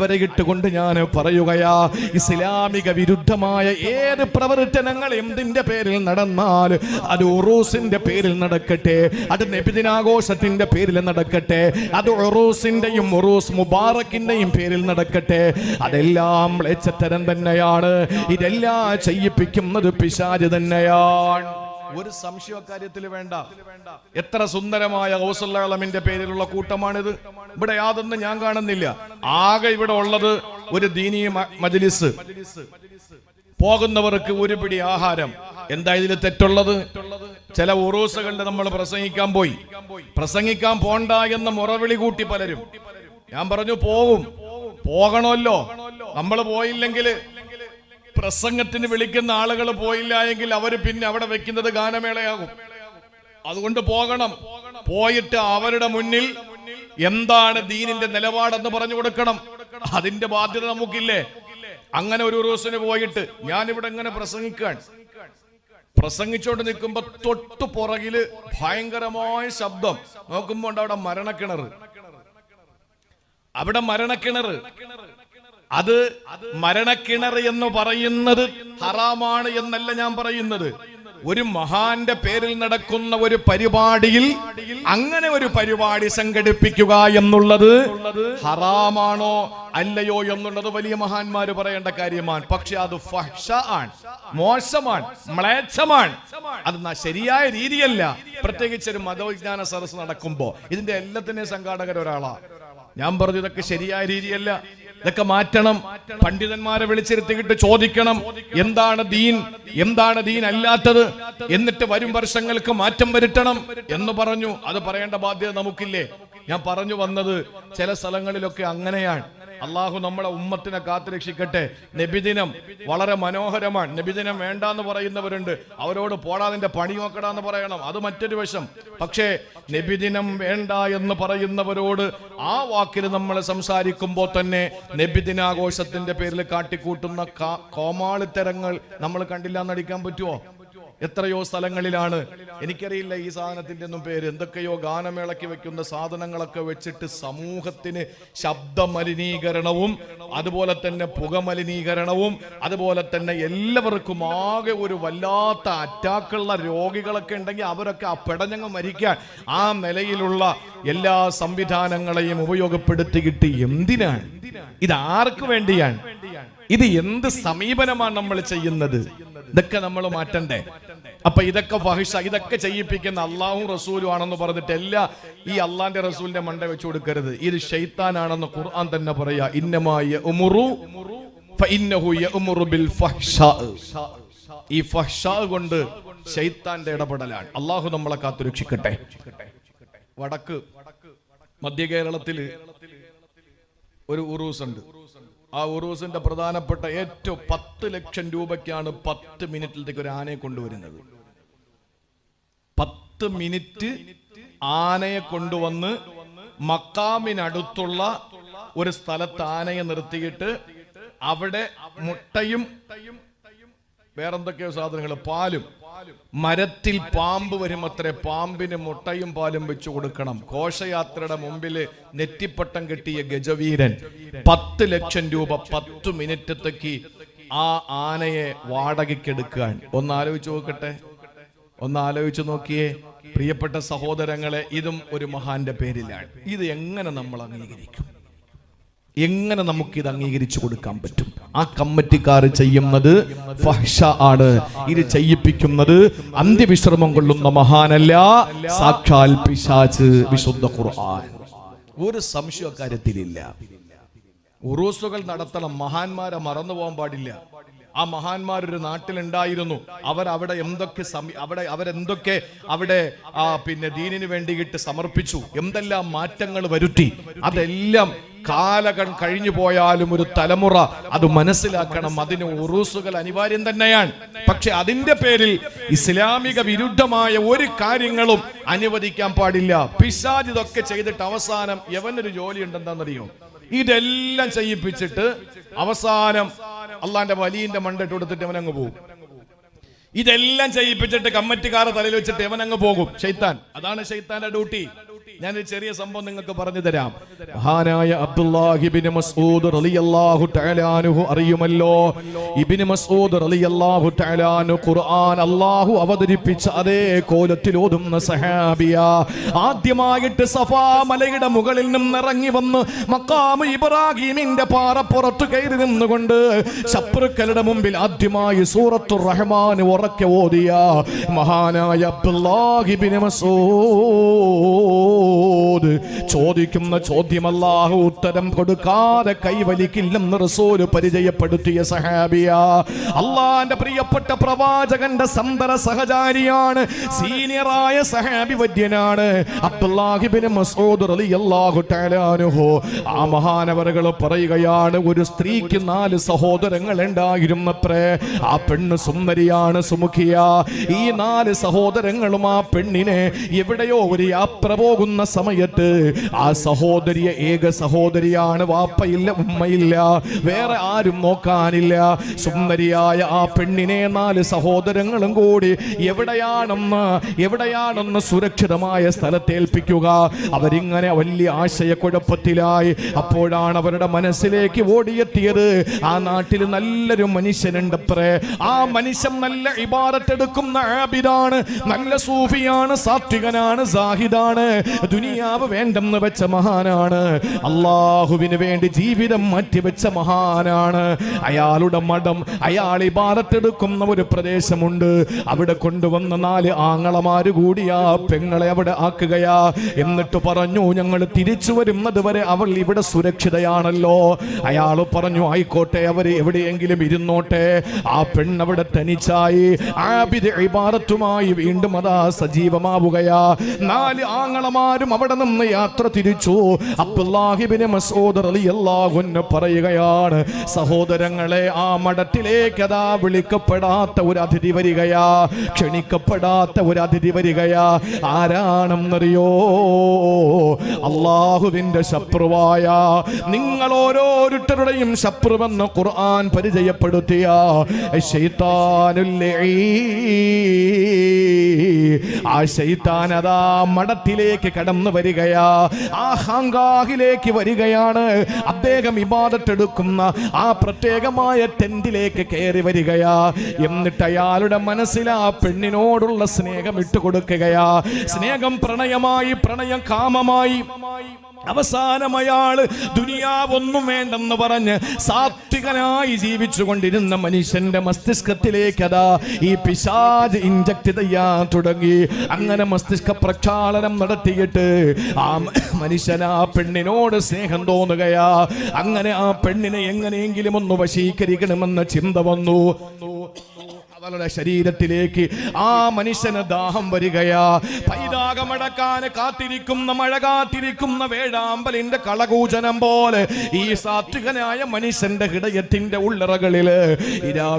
അടിവരയിട്ടുകൊണ്ട് ഞാൻ പറയുകയാ, ഇസ്ലാമിക വിരുദ്ധമായ ഏത് പ്രവർത്തനങ്ങൾ എന്തിന്റെ പേരിൽ നടന്നാൽ, അത് ഉറൂസിന്റെ പേരിൽ നടക്കട്ടെ, അത് നബിദിനാഘോഷത്തിന്റെ പേരിൽ നടക്കട്ടെ, അത് ഉറൂസിന്റെയും ഉറൂസ് മുബാറക്കിന്റെയും പേരിൽ നടക്കട്ടെ, അതെല്ലാം മ്ലേച്ഛത്തരം തന്നെയാണ്. ഇതെല്ലാം ചെയ്യിപ്പിക്കുന്നത് പിശാച് തന്നെയാണ്. ഒരു സംശയ കാര്യത്തിൽ വേണ്ട. എത്ര സുന്ദരമായ ഗൗസുൽ പേരിലുള്ള കൂട്ടമാണിത്. ഇവിടെ യാതൊന്നും ഞാൻ കാണുന്നില്ല. ആകെ ഇവിടെ ഉള്ളത് ഒരു ദീനീ മജ്ലിസ്, പോകുന്നവർക്ക് ഒരു പിടി ആഹാരം. എന്താ ഇതിൽ തെറ്റുള്ളത്? ചില ഉറൂസുകളുടെ നമ്മൾ പ്രസംഗിക്കാൻ പോയി, പ്രസംഗിക്കാൻ പോണ്ട എന്ന മുറവിളി കൂട്ടി പലരും. ഞാൻ പറഞ്ഞു പോകണമല്ലോ. നമ്മൾ പോയില്ലെങ്കിൽ, പ്രസംഗത്തിന് വിളിക്കുന്ന ആളുകൾ പോയില്ല എങ്കിൽ അവർ പിന്നെ അവിടെ വെക്കുന്നത് ഗാനമേളയാകും. അതുകൊണ്ട് പോകണം. പോയിട്ട് അവരുടെ മുന്നിൽ എന്താണ് ദീനിന്റെ നിലപാടെന്ന് പറഞ്ഞു കൊടുക്കണം. അതിന്റെ ബാധ്യത നമുക്കില്ലേ? അങ്ങനെ ഒരു ഉറൂസിന് പോയിട്ട് ഞാനിവിടെ ഇങ്ങനെ പ്രസംഗിച്ചോണ്ട് നിൽക്കുമ്പോ തൊട്ടു പുറകില് ഭയങ്കരമായ ശബ്ദം. നോക്കുമ്പോ അവിടെ മരണക്കിണർ. അത് മരണക്കിണർ എന്ന് പറയുന്നത് ഹറാമാണ് എന്നല്ല ഞാൻ പറയുന്നത്. ഒരു മഹാന്റെ പേരിൽ നടക്കുന്ന ഒരു പരിപാടിയിൽ അങ്ങനെ ഒരു പരിപാടി സംഘടിപ്പിക്കുക എന്നുള്ളത് ഹറാമാണോ അല്ലയോ എന്നുള്ളത് വലിയ മഹാന്മാര് പറയേണ്ട കാര്യമാണ്. പക്ഷെ അത് ഫഹ്ശാണ്, മോശമാണ്, മ്ലേച്ഛമാണ്. അത് ശരിയായ രീതിയല്ല. പ്രത്യേകിച്ച് ഒരു മതവിജ്ഞാന സദസ്സ് നടക്കുമ്പോ ഇതിന്റെ എല്ലാത്തിനെയും സംഘാടകർ ഒരാളാ. ഞാൻ പറഞ്ഞു ഇതൊക്കെ ശരിയായ രീതിയല്ല, ഇതൊക്കെ മാറ്റണം. പണ്ഡിതന്മാരെ വിളിച്ചിരുത്തിയിട്ട് ചോദിക്കണം എന്താണ് ദീൻ അല്ലാത്തത്, എന്നിട്ട് വരും വർഷങ്ങൾക്ക് മാറ്റം വരുത്തണം എന്ന് പറഞ്ഞു. അത് പറയേണ്ട ബാധ്യത നമുക്കില്ലേ? ഞാൻ പറഞ്ഞു വന്നത് ചില സ്ഥലങ്ങളിലൊക്കെ അങ്ങനെയാണ്. അള്ളാഹു നമ്മളെ ഉമ്മത്തിനെ കാത്തുരക്ഷിക്കട്ടെ. നബിദിനം വളരെ മനോഹരമാണ്. നബിദിനം വേണ്ടാന്ന് പറയുന്നവരുണ്ട്. അവരോട് പോടാതിന്റെ പണി നോക്കടാന്ന് പറയണം. അത് മറ്റൊരു വശം. പക്ഷേ നബിദിനം വേണ്ട എന്ന് പറയുന്നവരോട് ആ വാക്കിൽ നമ്മൾ സംസാരിക്കുമ്പോൾ തന്നെ നബിദിനാഘോഷത്തിന്റെ പേരിൽ കാട്ടിക്കൂട്ടുന്ന കോമാളിത്തരങ്ങൾ നമ്മൾ കണ്ടില്ല എന്നടിക്കാൻ പറ്റുമോ? എത്രയോ സ്ഥലങ്ങളിലാണ്. എനിക്കറിയില്ല ഈ സാധനത്തിന്റെ ഒന്നും പേര്. എന്തൊക്കെയോ ഗാനമേളയ്ക്ക് വെക്കുന്ന സാധനങ്ങളൊക്കെ വെച്ചിട്ട് സമൂഹത്തിന് ശബ്ദ മലിനീകരണവും അതുപോലെ തന്നെ പുക മലിനീകരണവും അതുപോലെ തന്നെ എല്ലാവർക്കും ആകെ ഒരു വല്ലാത്ത അറ്റാക്കുള്ള രോഗികളൊക്കെ ഉണ്ടെങ്കിൽ അവരൊക്കെ ആ പെടഞ്ഞങ്ങ് മരിക്കാൻ ആ നിലയിലുള്ള എല്ലാ സംവിധാനങ്ങളെയും ഉപയോഗപ്പെടുത്തിയിട്ട് എന്തിനാണ്? ഇത് ആർക്ക് വേണ്ടിയാണ്? ഇത് എന്ത് സമീപനമാണ് നമ്മൾ ചെയ്യുന്നത്? ഇതൊക്കെ നമ്മൾ മാറ്റണ്ടേ? അപ്പൊ ഇതൊക്കെ ഫഹിഷ, ഇതൊക്കെ ചെയ്യിപ്പിക്കുന്ന അള്ളാഹും റസൂലും ആണെന്ന് പറഞ്ഞിട്ട് എല്ലാ ഈ അള്ളാന്റെ റസൂലിന്റെ മണ്ട വെച്ചു കൊടുക്കരുത്. ഇത് ശൈത്താനാണെന്ന് ഖുർആൻ തന്നെ പറയാ. ഇന്നമാ യഅ്മുറു ഫഇന്നഹു യഅ്മുറു ബിൽ ഫഹ്ശാ. ഈ ഫഹ്ശാ കൊണ്ട് ശൈത്താന്റെ ഇടപെടലാണ്. അള്ളാഹു നമ്മളെ കാത്തുരക്ഷിക്കട്ടെ. വടക്ക് മധ്യ കേരളത്തില് ഒരു ഉറൂസ് ഉണ്ട്. ആ ഉറൂസിന്റെ പ്രധാനപ്പെട്ട ഏറ്റവും 10 ലക്ഷം രൂപയ്ക്കാണ് 10 മിനിറ്റിലേക്ക് ഒരു ആനയെ കൊണ്ടുവരുന്നത്. 10 മിനിറ്റ് ആനയെ കൊണ്ടുവന്ന് മക്കാമിനടുത്തുള്ള ഒരു സ്ഥലത്ത് ആനയെ നിർത്തിയിട്ട് അവിടെ മുട്ടയും വേറെന്തൊക്കെയോ സാധനങ്ങൾ, പാലും, മരത്തിൽ പാമ്പ് വരും അത്രേ, പാമ്പിന് മുട്ടയും പാലും വെച്ചു കൊടുക്കണം. ഘോഷയാത്രയുടെ മുമ്പില് നെറ്റിപ്പട്ടം കെട്ടിയ ഗജവീരൻ 10 ലക്ഷം രൂപ 10 മിനിറ്റത്തേക്ക് ആ ആനയെ വാടകയ്ക്കെടുക്കാൻ. ഒന്ന് ആലോചിച്ചു നോക്കിയേ പ്രിയപ്പെട്ട സഹോദരങ്ങളെ. ഇതും ഒരു മഹാന്റെ പേരിലാണ്. ഇത് എങ്ങനെ നമ്മൾ അംഗീകരിക്കും? എങ്ങനെ നമുക്കിത് അംഗീകരിച്ചു കൊടുക്കാൻ പറ്റും? ആ കമ്മിറ്റിക്കാർ ചെയ്യുന്നത് ഫഹ്ശ ആണ്. ഇത് ചെയ്യിപ്പിക്കുന്നത് അന്ത്യവിശ്രമം കൊള്ളുന്ന മഹാനല്ല, സാക്ഷാൽ പിശാച്. വിശുദ്ധ ഖുർആൻ. ഒരു സംശയ കാര്യത്തിലില്ല. ഉറൂസുകൾ നടത്തണം. മഹാന്മാരെ മറന്നു പോകാൻ പാടില്ല. ആ മഹാന്മാരൊരു നാട്ടിലുണ്ടായിരുന്നു. അവരവിടെ അവരെന്തൊക്കെ പിന്നെ ദീനിന് വേണ്ടിയിട്ട് സമർപ്പിച്ചു, എന്തെല്ലാം മാറ്റങ്ങൾ വരുത്തി. അതെല്ലാം കാലങ്ങൾ കഴിഞ്ഞു പോയാലും ഒരു തലമുറ അത് മനസ്സിലാക്കണം. അതിന് ഉറൂസുകൾ അനിവാര്യം തന്നെയാണ്. പക്ഷെ അതിന്റെ പേരിൽ ഇസ്ലാമിക വിരുദ്ധമായ ഒരു കാര്യങ്ങളും അനുവദിക്കാൻ പാടില്ല. പിശാച് ഇതൊക്കെ ചെയ്തിട്ട് അവസാനം എവനൊരു ജോലി ഉണ്ടെന്താണെന്നറിയോ? ഇതെല്ലാം ചെയ്യിപ്പിച്ചിട്ട് അവസാനം അള്ളാന്റെ വലിയന്റെ മണ്ടിട്ട് കൊടുത്തിട്ട് അവനങ്ങ് പോകും. ഇതെല്ലാം ചെയ്യിപ്പിച്ചിട്ട് കമ്മിറ്റിക്കാരെ തലയിൽ വെച്ചിട്ട് അവനങ്ങ് പോകും. ശൈത്താൻ. അതാണ് ശൈത്താന്റെ ഡ്യൂട്ടി. ഞാനൊരു ചെറിയ സംഭവം നിങ്ങൾക്ക് പറഞ്ഞു തരാം. മഹാനായ അബ്ദുല്ലാഹി ഇബ്നു മസ്ഊദ് റളിയല്ലാഹു തആല അൻഹു അറിയുമല്ലോ. ഇബ്നു മസ്ഊദ് റളിയല്ലാഹു തആല അൻഹു ഖുർആൻ അല്ലാഹു അവതരിപ്പിച്ച അതേ കോലത്തിൽ ഓതുന്ന സഹാബിയാ. ആദ്യമായിട്ട് സഫാ മലയുടെ മുകളിൽ നിന്ന് ഇറങ്ങി വന്ന് മഖാം ഇബ്രാഹിമിന്റെ പാറപ്പുറത്ത് കയറി നിന്നുകൊണ്ട് ശത്രുക്കളുടെ മുമ്പിൽ ആദ്യമായി സൂറത്തുർ റഹ്മാൻ ഉറക്കെ ഓതിയ മഹാനായ അബ്ദുല്ലാഹി ഇബ്നു മസ്ഊദ് ചോദിക്കുന്ന ചോദ്യം അല്ലാഹു ഉത്തരം കൊടുക്കാതെ കൈവലിക്കില്ലെന്ന് റസൂല് പരിചയപ്പെടുത്തിയ സഹാബിയാ. അള്ളാന്റെ പ്രിയപ്പെട്ട പ്രവാചകന്റെ സന്തര സഹചാരിയാണ്, സീനിയറായ സഹാബി വര്യനാണ് അബ്ദുല്ലാഹി ഇബ്നു മസ്ഊദ് റളിയല്ലാഹു തആല അൻഹു. ആ മഹാനവറുകൾ പറയുകയാണ്, ഒരു സ്ത്രീക്ക് 4 സഹോദരങ്ങൾ ഉണ്ടായിരുന്നത്രേ. ആ പെണ്ണ് സുന്ദരിയാണ്, സുമുഖിയ. ഈ 4 സഹോദരങ്ങളും ആ പെണ്ണിനെ എവിടെയോ ഒരു യാത്ര പോകുന്ന സമയത്ത് ആ സഹോദരിയെ, ഏക സഹോദരിയാണ്, വാപ്പയില്ല ഉമ്മയില്ല, വേറെ ആരും നോക്കാനില്ല. സുന്ദരിയായ ആ പെണ്ണിനെ 4 സഹോദരങ്ങളും കൂടി എവിടെയാണെന്ന് സുരക്ഷിതമായ സ്ഥലത്തേൽപ്പിക്കുക. അവരിങ്ങനെ വലിയ ആശയക്കുഴപ്പത്തിലായി. അപ്പോഴാണ് അവരുടെ മനസ്സിലേക്ക് ഓടിയെത്തിയത്, ആ നാട്ടിൽ നല്ലൊരു മനുഷ്യനുണ്ടത്രേ. ആ മനുഷ്യൻ നല്ല ഇബാദത്തെടുക്കുന്ന ആബിദാണ്, നല്ല സൂഫിയാണ്, സാത്വികനാണ്, സാഹിദാണ്, ദുനിയാവ് വേണ്ടെന്ന് വെച്ച മഹാനാണ്, അള്ളാഹുവിന് വേണ്ടി ജീവിതം മാറ്റിവെച്ച മഹാനാണ്. അയാളുടെ മഠം, അയാൾ ഇബാദത്തെടുക്കുന്ന ഒരു പ്രദേശമുണ്ട്. അവിടെ കൊണ്ടുവന്ന 4 ആങ്ങളമാര് കൂടി ആ പെങ്ങളെ അവിടെ ആക്കുകയാ. എന്നിട്ട് പറഞ്ഞു, ഞങ്ങൾ തിരിച്ചു വരുന്നത് വരെ അവൾ ഇവിടെ സുരക്ഷിതയാണല്ലോ. അയാൾ പറഞ്ഞു, ആയിക്കോട്ടെ, അവര് എവിടെയെങ്കിലും ഇരുന്നോട്ടെ. ആ പെണ്ണവിടെ തനിച്ചായി ആബിദ് ഇബാദത്തുമായി വീണ്ടും അതാ സജീവമാവുകയാ. 4 ആങ്ങളമാരും അവിടെ നിന്ന് യാത്ര തിരിച്ചു. അബ്ദുല്ലാഹി ഇബ്നു മസ്ഊദ് റളിയല്ലാഹു അൻഹു പറയുകയാണ്, സഹോദരങ്ങളെ, ആ മഠത്തിലേക്ക് അതാ വിളിക്കപ്പെടാത്ത ഒരു അതിഥി വരികയാ, ക്ഷണിക്കപ്പെടാത്ത ഒരു അതിഥി വരികയാ. ആരാണെന്നറിയോ? അള്ളാഹുവിന്റെ ശത്രുവായ, നിങ്ങൾ ഓരോരുത്തരുടെയും ശത്രുവെന്ന് ഖുർആൻ പരിചയപ്പെടുത്തിയ ശൈത്താനുൽ ലഈൻ. ആ ശൈത്താൻ അതാ മഠത്തിലേക്ക് കടന്നു വരികയാ, ആ ഹാങ്കാഹിലേക്ക് വരികയാണ്. അദ്ദേഹം ഇബാദത്തെടുക്കുന്ന ആ പ്രത്യേകമായ ടെന്റിലേക്ക് കയറി വരികയാ. എന്നിട്ട് അയാളുടെ മനസ്സിൽ ആ പെണ്ണിനോടുള്ള സ്നേഹം ഇട്ടുകൊടുക്കുകയാ. സ്നേഹം പ്രണയമായി, പ്രണയം കാമമായി. അവസാനം അയാള് ദുനിയാവൊന്നും വേണ്ടെന്ന് പറഞ്ഞ് സാത്വികനായി ജീവിച്ചു കൊണ്ടിരുന്ന മനുഷ്യന്റെ മസ്തിഷ്കത്തിലേക്ക് അതാ ഈ പിശാച് ഇൻജക്ട് ചെയ്യാൻ തുടങ്ങി. അങ്ങനെ മസ്തിഷ്ക പ്രക്ഷാളനം നടത്തിയിട്ട് ആ മനുഷ്യൻ ആ പെണ്ണിനോട് സ്നേഹം തോന്നുകയാ. അങ്ങനെ ആ പെണ്ണിനെ എങ്ങനെയെങ്കിലും ഒന്ന് വശീകരിക്കണമെന്ന ചിന്ത വന്നു. അവളുടെ ശരീരത്തിലേക്ക് ആ മനുഷ്യന് ദാഹം വരികയാ. പൈതാകമടക്കാൻ കാത്തിരിക്കുന്ന, മഴ കാത്തിരിക്കുന്ന വേഴാമ്പലിന്റെ കളകൂചനം പോലെ ഈ സാത്വികനായ മനുഷ്യന്റെ ഹൃദയത്തിന്റെ ഉള്ളറകളില്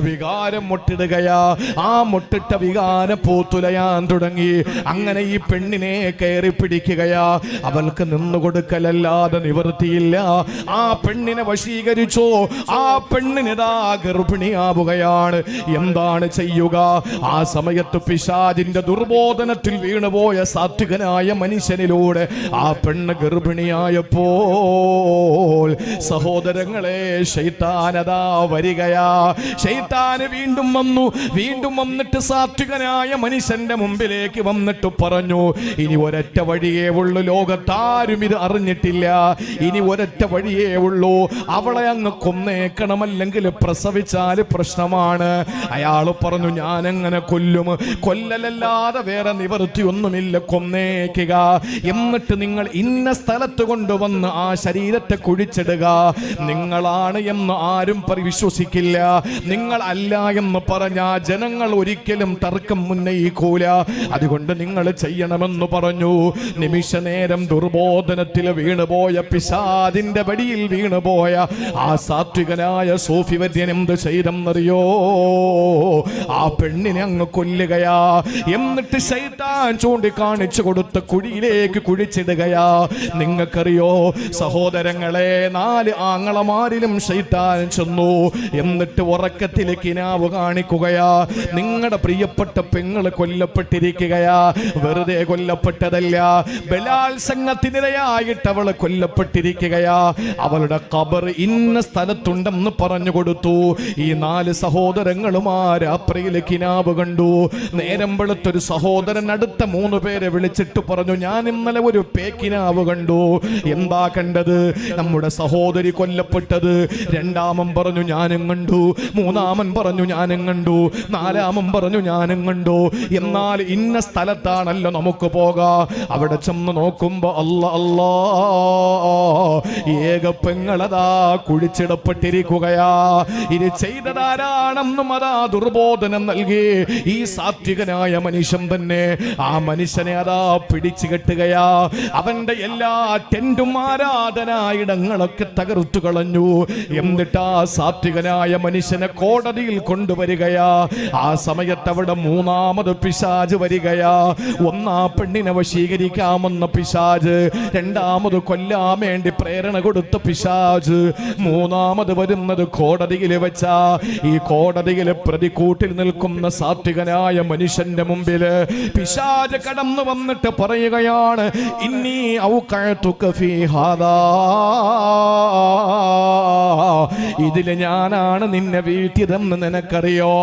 വികാരം മുട്ടിടുകയാ. ആ മുട്ടിട്ട വികാരം പൂത്തുലയാൻ തുടങ്ങി. അങ്ങനെ ഈ പെണ്ണിനെ കയറി പിടിക്കുകയാ. അവൾക്ക് നിന്നുകൊടുക്കലല്ലാതെ നിവൃത്തിയില്ല. ആ പെണ്ണിനെ വശീകരിച്ചോ. ആ പെണ്ണിനിതാ ഗർഭിണിയാവുകയാണ്. എന്താണ് ചെയ്യുക? ആ സമയത്ത് പിശാചിന്റെ ദുർബോധനത്തിൽ വീണുപോയ സാത്വികനായ മനുഷ്യനിലൂടെ ആ പെണ്ണ് ഗർഭിണിയായപ്പോൾ സഹോദരങ്ങളെ, ശൈത്താനതാ വരികയാ. ശൈത്താന് വീണ്ടും വന്നു. വീണ്ടും വന്നിട്ട് സാത്വികനായ മനുഷ്യന്റെ മുമ്പിലേക്ക് വന്നിട്ട് പറഞ്ഞു, ഇനി ഒരൊറ്റ വഴിയേ ഉള്ളൂ, ലോകത്താരും ഇത് അറിഞ്ഞിട്ടില്ല. ഇനി ഒരൊറ്റ വഴിയേ ഉള്ളൂ, അവളെ അങ്ങ് കൊന്നേക്കണം, അല്ലെങ്കിൽ പ്രസവിച്ചാൽ പ്രശ്നമാണ്. അയാൾ പറഞ്ഞു, ഞാനെങ്ങനെ കൊല്ലും? കൊല്ലലല്ലാതെ വേറെ നിവൃത്തിയൊന്നുമില്ല, കൊന്നേക്കുക. എന്നിട്ട് നിങ്ങൾ ഇന്ന സ്ഥലത്ത് കൊണ്ടുവന്ന് ആ ശരീരത്തെ കുഴിച്ചിടുക. നിങ്ങളാണ് എന്ന് ആരും വിശ്വസിക്കില്ല. നിങ്ങൾ അല്ല എന്ന് പറഞ്ഞ ജനങ്ങൾ ഒരിക്കലും തർക്കം ഉന്നയിക്കൂല. അതുകൊണ്ട് നിങ്ങൾ ചെയ്യണമെന്ന് പറഞ്ഞു. നിമിഷ നേരം ദുർബോധനത്തിൽ വീണുപോയ, പിശാചിന്റെ വടിയിൽ വീണുപോയ ആ സാത്വികനായ സൂഫി വര്യൻ എന്ത് ചെയ്തെന്നറിയോ? ആ പെണ്ണിനെ അങ്ങ് കൊല്ലുകയാ. എന്നിട്ട് ശൈത്താൻ ചൂണ്ടിക്കാണിച്ചു കൊടുത്ത കുഴിയിലേക്ക് കുഴിച്ചിടുകയാ. നിങ്ങൾക്കറിയോ സഹോദരങ്ങളെ, 4 ആങ്ങളമാരിലും ശൈത്താൻ ചെന്നു. എന്നിട്ട് ഉറക്കത്തിലെ കിനാവ് കാണിക്കുകയാ. നിങ്ങളുടെ പ്രിയപ്പെട്ട പെങ്ങള് കൊല്ലപ്പെട്ടിരിക്കുകയാ. വെറുതെ കൊല്ലപ്പെട്ടതല്ല, ബലാത്സംഗത്തിനിരയായിട്ട് അവള് കൊല്ലപ്പെട്ടിരിക്കുകയാ. അവളുടെ ഖബർ ഇന്ന സ്ഥലത്തുണ്ടെന്ന് പറഞ്ഞു കൊടുത്തു. ഈ 4 സഹോദരങ്ങളും ആ രാത്രിയിലെ കിനാവ് കണ്ടു. നേരം വെളുത്തൊരു സഹോദരൻ അടുത്ത 3 പേരെ വിളിച്ചിട്ട് പറഞ്ഞു, ഞാൻ ഇന്നലെ ഒരു പേക്കിനാവ് കണ്ടു. എന്താ കണ്ടത്? നമ്മുടെ സഹോദരി കൊല്ലപ്പെട്ടത്. രണ്ടാമൻ പറഞ്ഞു ഞാനും കണ്ടു. മൂന്നാമൻ പറഞ്ഞു ഞാനും കണ്ടു. നാലാമൻ പറഞ്ഞു ഞാനും കണ്ടു. എന്നാൽ ഇന്ന സ്ഥലത്താണല്ലോ നമുക്ക് പോകാം. അവിടെ ചെന്ന് നോക്കുമ്പോ അല്ലാ, ഏക പെങ്ങളതാ കുഴിച്ചിടപ്പെട്ടിരിക്കുകയാ. ഇത് ചെയ്തതാരാണെന്നും അതാ ദുർബോധനം നൽകി ഈ സാത്വികനായ മനുഷ്യൻ തന്നെ. ആ മനുഷ്യനെ അതാ പിടിച്ചു കെട്ടുകയാ. അവന്റെ എല്ലാ ടെന്റും ആരാധനായിടങ്ങളൊക്കെ തകർത്തു കളഞ്ഞു. എന്നിട്ട് ആ സാത്വികനായ മനുഷ്യനെ കോടതിയിൽ കൊണ്ടുവരികയാ. ആ സമയത്ത് അവിടെ 3ാമത് പിശാച് വരികയാ. 1 പെണ്ണിനെ വശീകരിക്കാമെന്ന പിശാച്, 2ാമത് കൊല്ലാൻ വേണ്ടി പ്രേരണ കൊടുത്ത പിശാച്, 3ാമത് വരുന്നത് കോടതിയിൽ വെച്ചാ. ഈ കോടതിയിലെ പ്രതിക്കൂട്ടിൽ നിൽക്കുന്ന സാത്വികനായ മനുഷ്യന്റെ മുമ്പിൽ പിശാച് കടന്നു വന്നിട്ട് പറയുകയാണ്, ഇന്നി ഔഖഅതുക ഫീ ഹാദാ, ഇതില് ഞാനാണ് നിന്നെ വീഴ്ത്തിയതെന്ന് നിനക്കറിയോ.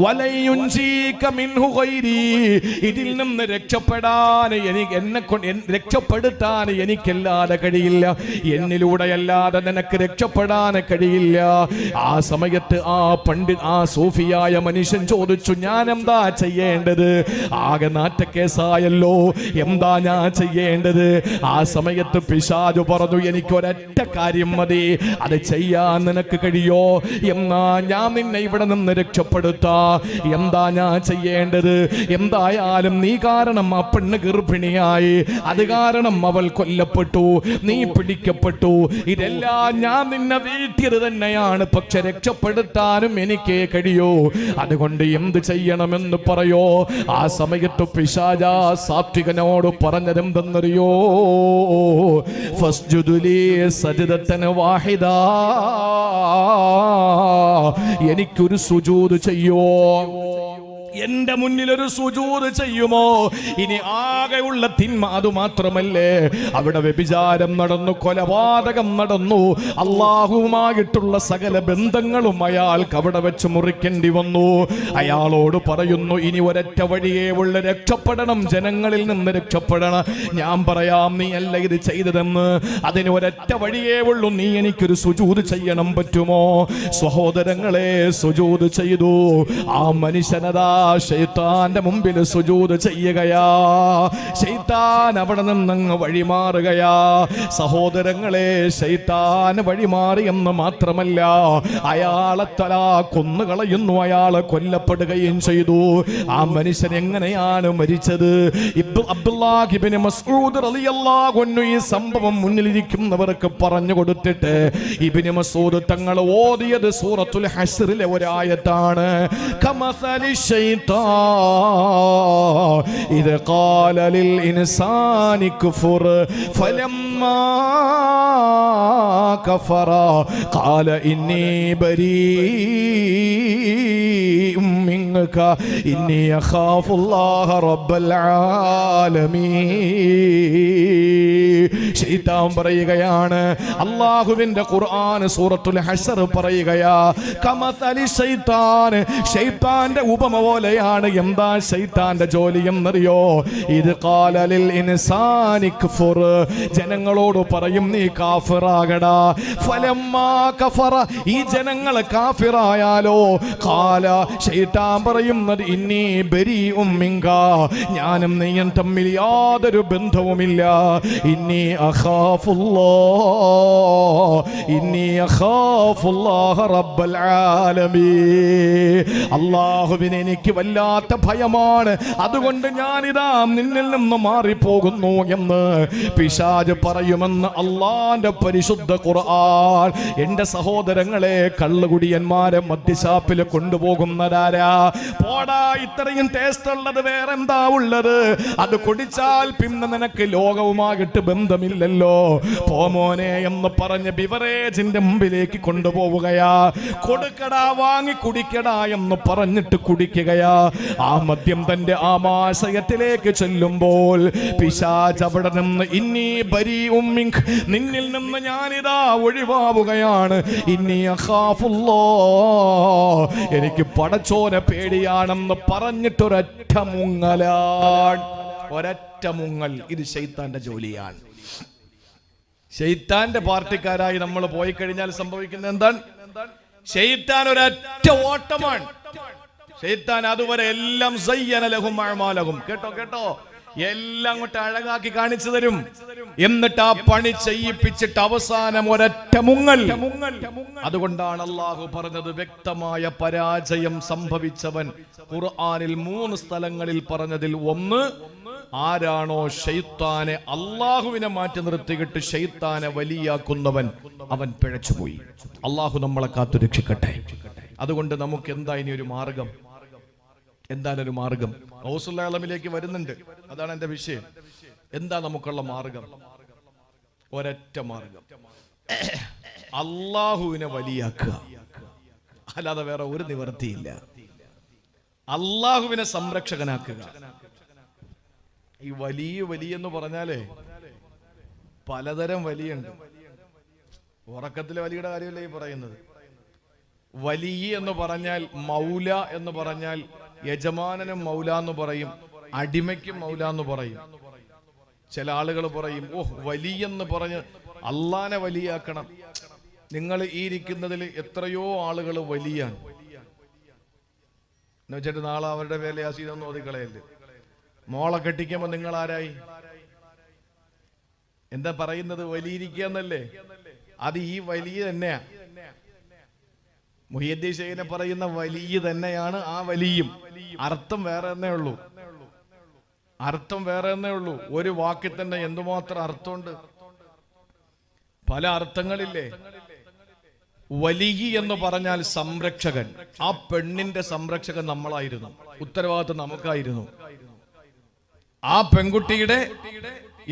വലയുൻജീക മിൻഹു ഗൈരി, ഇതിൽ നിന്ന് രക്ഷപ്പെടാൻ രക്ഷപ്പെടുത്താൻ എനിക്കല്ലാതെ കഴിയില്ല. എന്നിലൂടെയല്ലാതെ നിനക്ക് രക്ഷപ്പെടാൻ കഴിയില്ല. ആ സമയത്ത് ആ സൂഫിയായ മനുഷ്യൻ ചോദിച്ചു, ഞാൻ എന്താ ചെയ്യേണ്ടത്? ആകെ നാറ്റക്കേസായല്ലോ, എന്താ ഞാൻ ചെയ്യേണ്ടത്? ആ സമയത്ത് പിശാചു പറഞ്ഞു, എനിക്കൊരൊറ്റ കാര്യം മതി, അത് ചെയ്യാൻ നിനക്ക് കഴിയോ? എന്നാ ഞാൻ നിന്നെ ഇവിടെ നിന്ന് രക്ഷപ്പെടുത്താ. എന്താ ഞാൻ ചെയ്യേണ്ടത്? എന്തായാലും നീ കാരണം ആ പെണ്ണ് ഗർഭിണിയായി, അത് കാരണം അവൾ കൊല്ലപ്പെട്ടു, നീ പിടിക്കപ്പെട്ടു. ഇതെല്ലാം ഞാൻ നിന്നെ വീഴ്ത്തിയത് തന്നെയാണ്, പക്ഷെ രക്ഷപ്പെടുത്താനും എനിക്കേ കഴിയൂ. അതുകൊണ്ട് എന്ത് ചെയ്യണമെന്ന് പറയോ? ആ സമയത്ത് പിശാചാ സാത്വികനോട് പറഞ്ഞതെന്തെന്നറിയോ? ഫസ്ജുദുലി സജ്ദതൻ വാഹിദാ, എനിക്കൊരു സുജൂദ് ചെയ്യോ? എന്റെ മുന്നിൽ ഒരു സുജൂദ് ചെയ്യുമോ? ഇനി ആകെയുള്ള തിന്മ അത് മാത്രമല്ലേ, അവിടെ വ്യഭിചാരം നടന്നു, കൊലപാതകം നടന്നു, അള്ളാഹുവുമായിട്ടുള്ള സകല ബന്ധങ്ങളും അയാൾക്ക് അവിടെ വെച്ച് മുറിക്കേണ്ടി വന്നു. അയാളോട് പറയുന്നു, ഇനി ഒരൊറ്റ വഴിയേ ഉള്ള, രക്ഷപ്പെടണം, ജനങ്ങളിൽ നിന്ന് രക്ഷപ്പെടണം. ഞാൻ പറയാം, നീ അല്ല ഇത് ചെയ്തതെന്ന്. അതിന് ഒരൊറ്റ വഴിയേ ഉള്ളൂ, നീ എനിക്കൊരു സുജൂദ് ചെയ്യണം, പറ്റുമോ? സഹോദരങ്ങളെ, സുജൂദ് ചെയ്തു. ആ മനുഷ്യനതാ ശൈത്താന്റെ മുമ്പിൽ സുജൂദ് ചെയ്യുകയാ. ശൈത്താൻ അവിടെ നിന്നങ്ങ് വഴിമാറുകയാ. സഹോദരങ്ങളെ, ശൈത്താൻ വഴിമാറിയെന്ന് മാത്രമല്ല, അയാളെ കൊന്നുകളയുന്നു, അയാളെ കൊല്ലപ്പെടുകയും ചെയ്തു. ആ മനുഷ്യൻ എങ്ങനെയാണ് മരിച്ചത്? അബ്ദുല്ലാഹ് ഇബ്നു മസ്ഊദ് റളിയല്ലാഹു അൻഹു ഈ സംഭവം മുന്നിലിരിക്കുന്നവർക്ക് പറഞ്ഞു കൊടുത്തിട്ട് ഇബ്നു മസ്ഊദ് തങ്ങൾ ഓതിയത് സൂറത്തുൽ ഹശ്റിലെ ഒരായത്താണ്. കമസലി إذ قال للإنسان كفر فلما كفر قال إني بريء منك إني أخاف الله رب العالمين. ശൈത്താൻ പറയുകയാണ്, അല്ലാഹുവിന്റെ ഖുർആൻ സൂറത്തുൽ ഹശ്ർ പറയുകയാ, കമസലി ശൈത്താൻ, ശൈത്താന്റെ ഉപമ പോലെയാണ്. എന്താ ശൈത്താന്റെ ജോലി എന്നറിയോ? ഇത് ഖാല ലിൽ ഇൻസാനി ക്ഫുർ, ജനങ്ങളോട് പറയും നീ കാഫിറാകടാ. ഫലമ്മാ കഫറ, ഈ ജനങ്ങൾ കാഫിറായാലോ, ഖാല, ശൈത്താൻ പറയുന്നത്, ഇന്നി ബരീഉം മിൻക, ഞാനും നീയും തമ്മിൽ യാതൊരു ബന്ധവുമില്ല. ഇന്നി അഖാഫുല്ലാഹ റബ്ബൽ ആലമീൻ, അല്ലാഹുവിനെ എനിക്ക് എനിക്ക് വല്ലാത്ത ഭയമാണ്, അതുകൊണ്ട് ഞാനിതാ നിന്നിൽ നിന്ന് മാറിപ്പോകുന്നു എന്ന് പിശാച് പറയുമെന്ന് അള്ളാന്റെ പരിശുദ്ധ ഖുർആൻ. എന്റെ സഹോദരങ്ങളെ, കള്ളുകുടിയന്മാരെ മദ്യശാപ്പിൽ കൊണ്ടുപോകുന്നതാരാ? പോടാ, ഇത്രയും ടേസ്റ്റ് ഉള്ളത് വേറെന്താ ഉള്ളത്? അത് കുടിച്ചാൽ പിന്നെ നിനക്ക് ലോകവുമായിട്ട് ബന്ധമില്ലല്ലോ. പോമോനെ എന്ന് പറഞ്ഞ് ബിവറേജിന്റെ മുമ്പിലേക്ക് കൊണ്ടുപോവുകയാ. കൊടുക്കടാ, വാങ്ങി കുടിക്കടാ എന്ന് പറഞ്ഞിട്ട് കുടിക്കുകയാ. ആ മദ്യം തന്റെ ആമാശയത്തിലേക്ക് ചെല്ലുമ്പോൾ പിശാച് അവിടെ നിന്ന് ഇന്നി ബരീഉം മിൻക്, നിന്നിൽ നിന്ന് ഞാനിതാ ഒഴിവാവുകയാണ്. ഇന്നി അഖാഫുല്ലാഹ്, എനിക്ക് പടച്ചോനെ പേടിയാണെന്ന് പറഞ്ഞിട്ടൊരൊറ്റ മുങ്ങലാണ്. ഒരൊറ്റ മുങ്ങൽ. ഇത് ശൈത്താന്റെ ജോലിയാണ്. ശൈത്താന്റെ പാർട്ടിക്കാരായി നമ്മൾ പോയി കഴിഞ്ഞാൽ സംഭവിക്കുന്നത് എന്താണ്? ശൈത്താൻ ഒരൊറ്റ ഓട്ടമാണ്. ശൈത്താൻ അതുവരെ എല്ലാം സയ്യന ലഹും അഅ്മാലഹും, കേട്ടോ, എല്ലാം അങ്ങോട്ട് അഴകാക്കി കാണിച്ചു തരും. എന്നിട്ട് ആ പണി ചെയ്യിപ്പിച്ചിട്ട് അവസാനം ഒരൊറ്റ മുങ്ങൽ. അതുകൊണ്ടാണ് അള്ളാഹു പറഞ്ഞത്, വ്യക്തമായ പരാജയം സംഭവിച്ചവൻ ഖുർആനിൽ 3 സ്ഥലങ്ങളിൽ പറഞ്ഞതിൽ ഒന്ന്, ആരാണോ ശൈത്താനെ, അള്ളാഹുവിനെ മാറ്റി നിർത്തിയിട്ട് ശൈത്താനെ വലിയാക്കുന്നവൻ, അവൻ പിഴച്ചുപോയി. അള്ളാഹു നമ്മളെ കാത്തു രക്ഷിക്കട്ടെ. അതുകൊണ്ട് നമുക്ക് എന്താ ഇനി ഒരു മാർഗം? എന്താണ് ഒരു മാർഗം? റസൂലുള്ളാഹി അലമിലേക്ക് വരുന്നുണ്ട്. അതാണ് എന്റെ വിഷയം. എന്താ നമുക്കുള്ള മാർഗം? ഒരൊറ്റ മാർഗം, അള്ളാഹുവിനെ വലിയാക്കുക. അല്ലാതെ വേറെ ഒരു നിവൃത്തിയില്ല. അള്ളാഹുവിനെ സംരക്ഷകനാക്കുക. ഈ വലിയ എന്ന് പറഞ്ഞാലേ പലതരം വലിയുണ്ട്. ഉറക്കത്തിലെ വലിയുടെ കാര്യമല്ല ഈ പറയുന്നത്. വലിയ എന്ന് പറഞ്ഞാൽ മൗല എന്ന് പറഞ്ഞാൽ യജമാനനും മൗല എന്ന് പറയും, അടിമയ്ക്കും മൗല എന്ന് പറയും. ചില ആളുകൾ പറയും, ഓഹ് വലിയെന്ന് പറഞ്ഞ് അള്ളാനെ വലിയാക്കണം. നിങ്ങൾ ഈ ഇരിക്കുന്നതിൽ എത്രയോ ആളുകൾ വലിയാണ് എന്ന് വെച്ചിട്ട് നാളെ അവരുടെ വേല യാസീനൊന്നും ഓതിക്കളയല്ലേ. മോളെ കെട്ടിക്കുമ്പോ നിങ്ങൾ ആരായി? എന്താ പറയുന്നത്? വലിയിരിക്കുക എന്നല്ലേ? അത് ഈ വലിയ തന്നെയാ. മുഹിയുദ്ദീൻ ശൈഖിനെ പറയുന്ന വലിയ തന്നെയാണ് ആ വലിയും. അർത്ഥം വേറെ തന്നെ ഉള്ളൂ. അർത്ഥം വേറെ തന്നെ ഉള്ളൂ. ഒരു വാക്കിൽ തന്നെ എന്തുമാത്രം അർത്ഥമുണ്ട്. പല അർത്ഥങ്ങളില്ലേ. വലിയ എന്ന് പറഞ്ഞാൽ സംരക്ഷകൻ. ആ പെണ്ണിന്റെ സംരക്ഷകൻ നമ്മളായിരുന്നു. ഉത്തരവാദിത്വം നമുക്കായിരുന്നു. ആ പെൺകുട്ടിയുടെ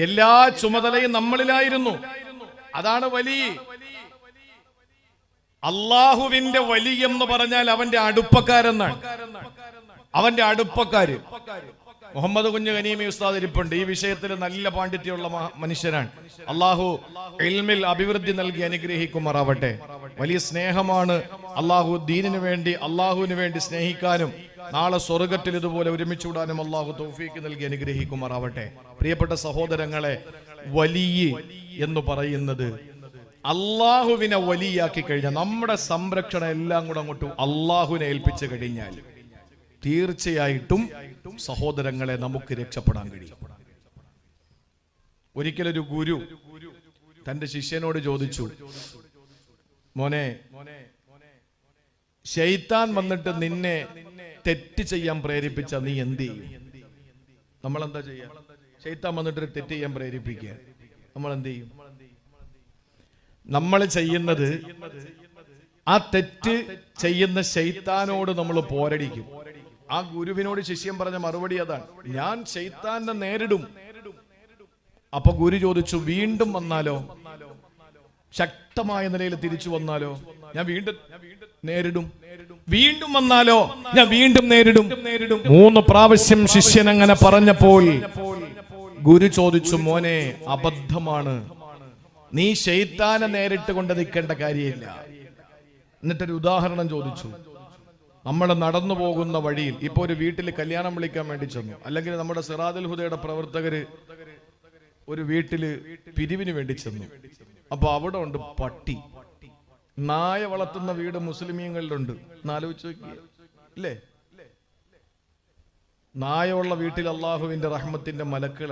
എല്ലാ ചുമതലയും നമ്മളിലായിരുന്നു. അതാണ് വലിയ. അള്ളാഹുവിന്റെ വലിയ എന്ന് പറഞ്ഞാൽ അവന്റെ അടുപ്പക്കാരെന്നാണ്. അവന്റെ അടുപ്പക്കാര്. മുഹമ്മദ് കുഞ്ഞ് ഗനീമി ഉസ്താദ് ഇരിപ്പുണ്ട്. ഈ വിഷയത്തിൽ നല്ല പാണ്ഡിത്യമുള്ള മനുഷ്യനാണ്. അള്ളാഹു ഇൽമിൽ അഭിവൃദ്ധി നൽകി അനുഗ്രഹിക്കുമാറാവട്ടെ. വലിയ സ്നേഹമാണ്. അള്ളാഹു ദീനിനു വേണ്ടി, അള്ളാഹുവിന് വേണ്ടി സ്നേഹിക്കാനും നാളെ സ്വർഗത്തിൽ ഇതുപോലെ ഒരുമിച്ചുകൂടാനും അള്ളാഹു തൗഫീക്ക് നൽകി അനുഗ്രഹിക്കുമാറാവട്ടെ. പ്രിയപ്പെട്ട സഹോദരങ്ങളെ, വലിയ എന്ന് പറയുന്നത് അള്ളാഹുവിനെ വലിയാക്കി കഴിഞ്ഞാൽ, നമ്മുടെ സംരക്ഷണം എല്ലാം കൂടെ അങ്ങോട്ട് അള്ളാഹുവിനെ ഏൽപ്പിച്ചു കഴിഞ്ഞാൽ തീർച്ചയായിട്ടും സഹോദരങ്ങളെ നമുക്ക് രക്ഷപ്പെടാൻ കഴിയും. ഒരിക്കലൊരു ഗുരു തന്റെ ശിഷ്യനോട് ചോദിച്ചു, മോനെ, ശൈത്താൻ വന്നിട്ട് നിന്നെ തെറ്റ് ചെയ്യാൻ പ്രേരിപ്പിച്ച നീ എന്ത് ചെയ്യും? നമ്മൾ എന്താ ചെയ്യാ? ശൈത്താൻ വന്നിട്ട് തെറ്റ് ചെയ്യാൻ പ്രേരിപ്പിക്കുക, നമ്മൾ എന്ത് ചെയ്യും? നമ്മൾ ചെയ്യുന്നത് ആ തെറ്റ് ചെയ്യുന്ന ശൈത്താനോട് നമ്മൾ പോരടിക്കും. ആ ഗുരുവിനോട് ശിഷ്യൻ പറഞ്ഞ മറുപടി അതാണ്, ഞാൻ ശൈത്താനെ നേരിടും. അപ്പൊ ഗുരു ചോദിച്ചു, വീണ്ടും വന്നാലോ? ശക്തമായ നിലയിൽ തിരിച്ചു വന്നാലോ? ഞാൻ വീണ്ടും നേരിടും. വീണ്ടും വന്നാലോ? ഞാൻ വീണ്ടും നേരിടും. 3 പ്രാവശ്യം ശിഷ്യൻ അങ്ങനെ പറഞ്ഞപ്പോൾ ഗുരു ചോദിച്ചു, മോനെ, അബദ്ധമാണ്. നീ ശൈത്താനെ നേരിട്ട് കൊണ്ട് നിൽക്കേണ്ട കാര്യമില്ല. എന്നിട്ടൊരു ഉദാഹരണം ചോദിച്ചു. നമ്മൾ നടന്നു പോകുന്ന വഴിയിൽ ഇപ്പൊ ഒരു വീട്ടിൽ കല്യാണം വിളിക്കാൻ വേണ്ടി ചെന്നു, അല്ലെങ്കിൽ നമ്മുടെ സിറാജുൽ ഹുദയുടെ പ്രവർത്തകര് ഒരു വീട്ടില് പിരിവിന് വേണ്ടി ചെന്നു. അപ്പൊ അവിടെ ഉണ്ട് പട്ടി. നായ വളർത്തുന്ന വീട് മുസ്ലിമീങ്ങളിലുണ്ട്. ആലോചിച്ച് നോക്കിയേ, ഇല്ലേ? നായുള്ള വീട്ടിൽ അള്ളാഹുവിന്റെ റഹ്മത്തിന്റെ മലക്കുകൾ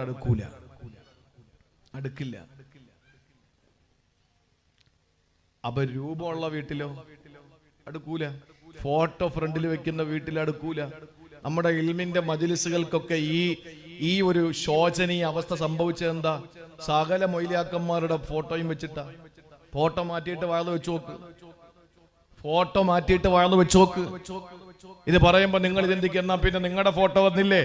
അടുക്കില്ല. അപ്പൊ രൂപമുള്ള വീട്ടിലോ അടുക്കൂല. ഫോട്ടോ ഫ്രണ്ടിൽ വെക്കുന്ന വീട്ടിൽ അടുക്കൂല. നമ്മുടെ ഇൽമിന്റെ മജ്ലിസുകൾക്കൊക്കെ ഈ ഒരു ശോചനീയ അവസ്ഥ സംഭവിച്ചത് എന്താ? സകല മൊയ്ലിയാക്കന്മാരുടെ ഫോട്ടോയും വെച്ചിട്ടാ. ഫോട്ടോ മാറ്റിയിട്ട് വാഴ്ന്നു വെച്ച് നോക്ക്, ഫോട്ടോ മാറ്റിയിട്ട് വാഴ്ന്നു വെച്ച് നോക്ക്. ഇത് പറയുമ്പോ നിങ്ങൾ ചിന്തിക്കുന്ന പിന്നെ നിങ്ങളുടെ ഫോട്ടോ വന്നില്ലേ?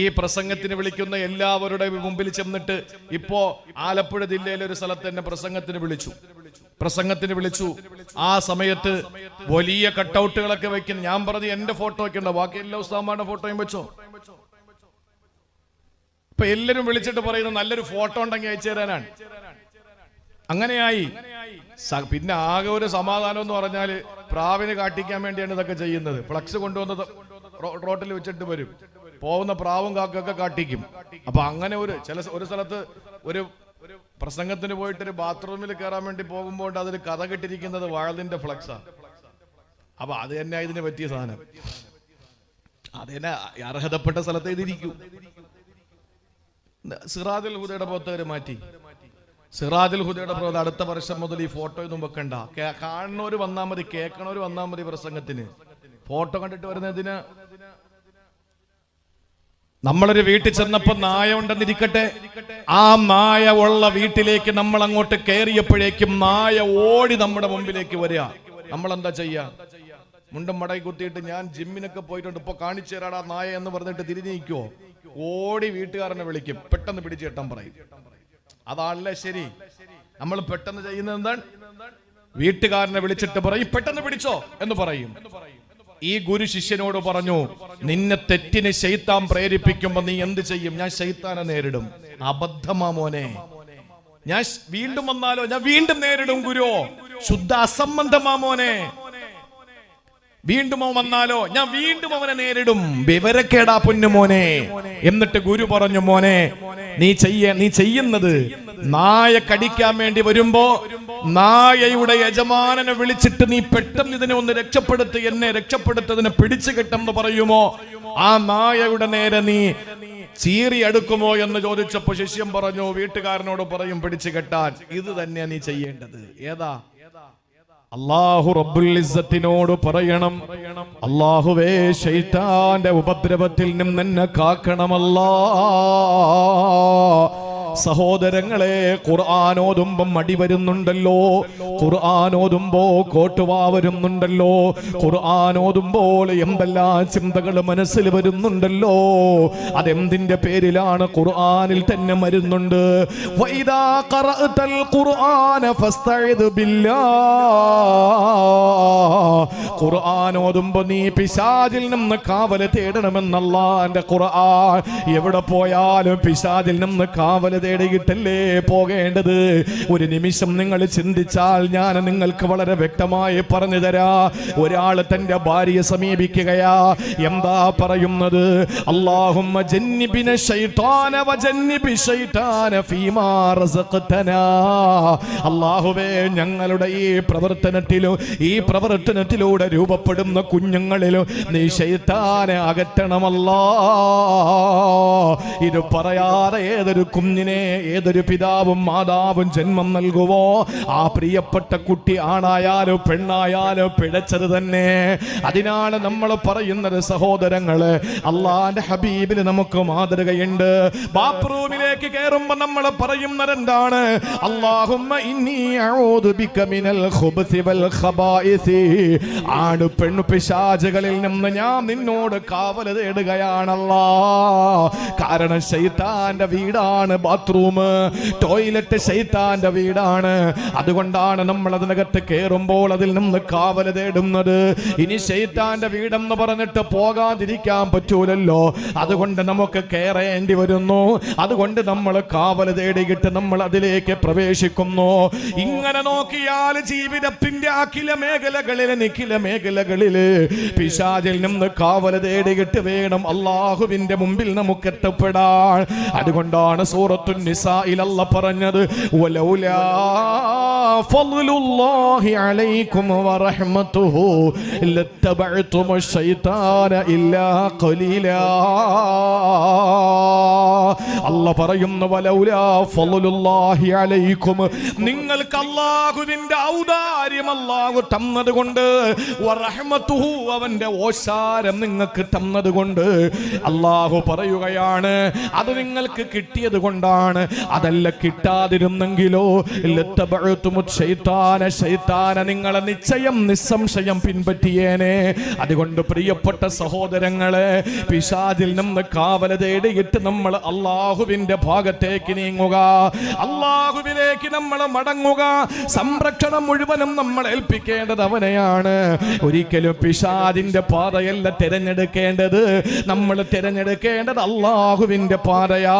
ഈ പ്രസംഗത്തിന് വിളിക്കുന്ന എല്ലാവരുടെ മുമ്പിൽ ചെന്നിട്ട് ഇപ്പോ ആലപ്പുഴ ജില്ലയിലെ ഒരു സ്ഥലത്ത് തന്നെ പ്രസംഗത്തിന് വിളിച്ചു. ആ സമയത്ത് വലിയ കട്ടൗട്ടുകളൊക്കെ വെക്കുന്നു. ഞാൻ പറഞ്ഞു എന്റെ ഫോട്ടോ വെക്കണ്ട, ബാക്കി എല്ലാ ഉസ്താദന്മാരുടെ ഫോട്ടോയും വെച്ചോ. ഇപ്പൊ എല്ലാരും വിളിച്ചിട്ട് പറയുന്നത് നല്ലൊരു ഫോട്ടോ ഉണ്ടെങ്കിൽ അയച്ചു തരാനാണ്. അങ്ങനെയായി. പിന്നെ ആകെ ഒരു സമാധാനം എന്ന് പറഞ്ഞാല് പ്രാവിന് കാട്ടിക്കാൻ വേണ്ടിയാണ് ഇതൊക്കെ ചെയ്യുന്നത്. ഫ്ലക്സ് കൊണ്ടുവന്നത് റോട്ടിൽ വെച്ചിട്ട് വരും, പോകുന്ന പ്രാവും കാക്കൊക്കെ കാട്ടിക്കും. അപ്പൊ അങ്ങനെ ഒരു സ്ഥലത്ത് ഒരു പ്രസംഗത്തിന് പോയിട്ട് ഒരു ബാത്റൂമിൽ കയറാൻ വേണ്ടി പോകുമ്പോൾ അതിൽ കഥ കെട്ടിരിക്കുന്നത് വാഴലിന്റെ ഫ്ലക്സാ. അപ്പൊ അത് തന്നെ ഇതിന് പറ്റിയ സാധനം. അത് തന്നെ അർഹതപ്പെട്ട സ്ഥലത്ത് എഴുതിയിരിക്കൂ. സിറാജുൽ ഹുദയുടെ പുറത്തേര് മാറ്റി. സിറാജുൽ ഹുദയുടെ പുറത്ത് അടുത്ത വർഷം മുതൽ ഈ ഫോട്ടോ ഒന്നും വെക്കണ്ട. കാണുന്നവര് വന്നാൽ മതി, കേൾക്കണവര് വന്നാൽ മതി. പ്രസംഗത്തിന് ഫോട്ടോ കണ്ടിട്ട് വരുന്നതിന് നമ്മളൊരു വീട്ടിൽ ചെന്നപ്പോ നായ ഉണ്ടെന്നിരിക്കട്ടെ, ആ നായ ഉള്ള വീട്ടിലേക്ക് നമ്മൾ അങ്ങോട്ട് കയറിയപ്പോഴേക്കും നായ ഓടി നമ്മുടെ മുമ്പിലേക്ക് വരിക. നമ്മളെന്താ ചെയ്യാ? മുണ്ടും മടയി കുത്തിയിട്ട് ഞാൻ ജിമ്മിനൊക്കെ പോയിട്ടുണ്ട്, ഇപ്പൊ കാണിച്ചു തരാടാ നായ എന്ന് പറഞ്ഞിട്ട് തിരിഞ്ഞിരിക്കുവോ? ഓടി വീട്ടുകാരനെ വിളിക്കും, പെട്ടെന്ന് പിടിച്ചു കെട്ടാൻ പറയും. അതല്ലേ ശരി? നമ്മൾ പെട്ടെന്ന് ചെയ്യുന്നത് എന്താണ്? വീട്ടുകാരനെ വിളിച്ചിട്ട് പറയും പെട്ടെന്ന് പിടിച്ചോ എന്ന് പറയും. ഈ ഗുരു ശിഷ്യനോട് പറഞ്ഞു, നിന്നെ തെറ്റിന് ശൈത്താൻ പ്രേരിപ്പിക്കുമ്പോ നീ എന്ത് ചെയ്യും? ഞാൻ ശൈത്താനെ നേരിടും. അബദ്ധമാ മോനെ, ഞാൻ വീണ്ടും വന്നാലോ? ഞാൻ വീണ്ടും നേരിടും ഗുരു. ശുദ്ധ അസംബന്ധമാ മോനെ. വീണ്ടും അവൻ വന്നാലോ? ഞാൻ വീണ്ടും അവനെ നേരിടും. വിവരക്കേടാ പൊന്നുമോനെ. എന്നിട്ട് ഗുരു പറഞ്ഞു, മോനെ നീ ചെയ്യുന്നത് നായ കടിക്കാൻ വേണ്ടി വരുമ്പോ നായയുടെ യജമാനനെ വിളിച്ചിട്ട് നീ പെട്ടെന്ന് ഇതിനെ ഒന്ന് രക്ഷപ്പെടുത്ത്, എന്നെ രക്ഷപ്പെടുത്തതിനെ പിടിച്ചു കെട്ടെന്ന് പറയുമോ? ആ നായയുടെ നേരെ നീ ചീറി അടുക്കുമോ എന്ന് ചോദിച്ചപ്പോ ശിഷ്യൻ പറഞ്ഞു, വീട്ടുകാരനോട് പറയും പിടിച്ചു കെട്ടാൻ. ഇത് തന്നെയാ നീ ചെയ്യേണ്ടത്. ഏതാ? അല്ലാഹു റബ്ബുൽ ഇസ്സത്തിനോട് പറയണം, അല്ലാഹുവേ ശൈത്താന്റെ ഉപദ്രവത്തിൽ നിന്ന് എന്നെ കാക്കണമല്ലാ. സഹോദരങ്ങളെ, ഖുർആൻ ഓതുമ്പോ മടി വരുന്നുണ്ടല്ലോ, ഖുർആൻ ഓതുമ്പോ കോട്ടുവാ വരുന്നുണ്ടല്ലോ, ഖുർആൻ ഓതുമ്പോൾ എന്തെല്ലാം ചിന്തകൾ മനസ്സിൽ വരുന്നുണ്ടല്ലോ. അതെന്തിന്റെ പേരിലാണ്? ഖുർആനിൽ തന്നെ മരുന്നുണ്ട്. വഇദാ ഖറഅതൽ ഖുർആന ഫസ്തഇദ് ബില്ലാഹ്. ഖുർആൻ ഓതുമ്പോ നീ പിശാചിൽ നിന്ന് കാവൽ തേടണമെന്ന് അല്ലാഹുവിന്റെ ഖുർആൻ. എവിടെ പോയാലും പിശാചിൽ നിന്ന് കാവൽ തേടിയിട്ടല്ലേ പോകേണ്ടത്. ഒരു നിമിഷം നിങ്ങൾ ചിന്തിച്ചാൽ ഞാൻ നിങ്ങൾക്ക് വളരെ വ്യക്തമായി പറഞ്ഞു തരാ. ഒരാൾ തന്റെ ഭാര്യയെ സമീപിക്കുകയാ, എന്താ പറയുന്നത്? അല്ലാഹുമ്മ ജന്നിബിന ശൈത്താന വജന്നിബി ശൈത്താന ഫീമാ റസഖ്തനാ. അല്ലാഹുവേ, ഞങ്ങളുടെ ഈ പ്രവർത്തനത്തിലൂടെ രൂപപ്പെടുന്ന കുഞ്ഞുങ്ങളിലും നീ ശൈത്താനെ അകറ്റണമല്ലാ. ഇത് പറയാതെ ഏതൊരു കുഞ്ഞിനെ ഏതൊരു പിതാവും മാതാവും ജന്മം നൽകുവോ ആ പ്രിയപ്പെട്ട കുട്ടി ആണായാലോ പെണ്ണായാലോ പിഴച്ചത് തന്നെ. അതിനാണ് നമ്മൾ പറയുന്നത് സഹോദരങ്ങള്, അള്ളാന്റെ ഹബീബിന് നമുക്ക് മാതൃകയുണ്ട്. ബാത്റൂമിലേക്ക് കയറുമ്പോ നമ്മൾ പറയുന്നത് എന്താണ്? അല്ലാഹുമ്മ ഇന്നി അഊദു ബിക മിനൽ ഖുബ്സി വൽ ഖബായിസി. ആണ് പെണ്ണു പിശാചുകളിൽ നിന്ന് ഞാൻ നിന്നോട് കാവൽ തേടുകയാണല്ലാ. കാരണം ശൈത്താന്റെ വീടാണ് ബാത്റൂം, ടോയ്ലറ്റ് ശൈത്താന്റെ വീടാണ്. അതുകൊണ്ടാണ് നമ്മൾ അതിനകത്ത് കയറുമ്പോൾ അതിൽ നിന്ന് കാവൽ തേടുന്നത്. ഇനി ശൈത്താന്റെ വീടെന്ന് പറഞ്ഞിട്ട് പോകാതിരിക്കാൻ പറ്റൂലല്ലോ, അതുകൊണ്ട് നമുക്ക് കയറേണ്ടി വരുന്നു. അതുകൊണ്ട് നമ്മൾ കാവൽ തേടിയിട്ട് നമ്മൾ അതിലേക്ക് പ്രവേശിക്കുന്നു. ഇങ്ങനെ നോക്കിയാൽ ജീവിതത്തിന്റെ അഖില മേഖലകളില് പിശാചിൽ നിന്ന് കാവൽ തേടിയിട്ട് വേണം അല്ലാഹുവിന്റെ മുമ്പിൽ നമുക്ക് എത്തപ്പെടാൻ. അതുകൊണ്ടാണ് സൂറത്തുൻ നിസായിൽ അല്ലാഹ് പറഞ്ഞത്, വലൗലാ ഫളലുല്ലാഹി അലൈക്കും വറഹ്മതുഹു ലത്തബഅതുമു ശൈത്താന ഇല്ലാ ഖലീലാ. അല്ലാഹ് പറയുന്നു വലൗലാ ഫളലുല്ലാഹി അലൈക്കും, നിങ്ങൾക്ക് അല്ലാഹുവിന്റെ ഔദാര്യം അല്ലാഹു തന്നതുകൊണ്ട്, വറഹ്മതുഹു അവന്റെ ഓശാരം നിങ്ങൾക്ക് തന്നതുകൊണ്ട്, അല്ലാഹു പറയുകയാണ് അത് നിങ്ങൾക്ക് കിട്ടിയത് കൊണ്ടാണ്. അതല്ല കിട്ടാതിരുന്നെങ്കിലോ ലത്തബഅതുമു ശൈത്താന, ശൈത്താന നിങ്ങളെ നിശ്ചയം നിസ്സംശയം പിൻപറ്റിയേനെ. അതുകൊണ്ട് പ്രിയപ്പെട്ട സഹോദരങ്ങളെ, പിശാചിൽ നിന്ന് കാവല തേടിയിട്ട് നമ്മൾ അല്ലാഹുവിന്റെ ഭാഗത്തേക്ക് നീങ്ങുക, അല്ലാഹുവിലേക്ക് നമ്മൾ മടങ്ങുക. സംരക്ഷണം മുഴുവനും നമ്മൾ ഏൽപ്പിക്കേണ്ടത് അവനെയാണ്. ഒരിക്കലും പിശാചിന്റെ പാതയല്ല തിരഞ്ഞെടുക്കേണ്ടത്, നമ്മൾ തിരഞ്ഞെടുക്കേണ്ടത് അല്ലാഹുവിന്റെ പാതയാ.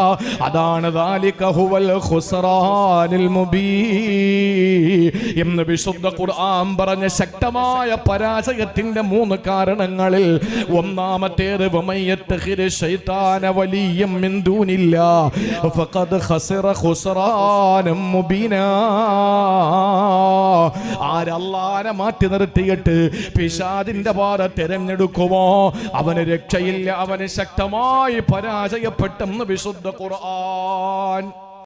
അതാണ് ദാലിക ഹുവൽ ഖുസ്റാനുൽ മുബീൻ എന്ന് വിശുദ്ധ ഖുർആൻ പറഞ്ഞ ശക്തമായ പരാജയത്തിന്റെ 3 കാരണങ്ങളിൽ ഒന്നാമത്തേത് വമയ്യത്തഖിര ശൈത്താന വലിയ്യം മിൻ ദൂനില്ലാഹ് ഫഖദ് ഖസറ ഖുസ്റാനം മുബീനാ. ആരല്ലാഹനെ മാറ്റി നിർത്തിയിട്ട് പിശാചിന്റെ പാത തിരഞ്ഞെടുക്കുമോ അവന് രക്ഷയില്ല, അവന് ശക്തമായി പരാജയപ്പെട്ടെന്ന് വിശുദ്ധ ഖുർആൻ.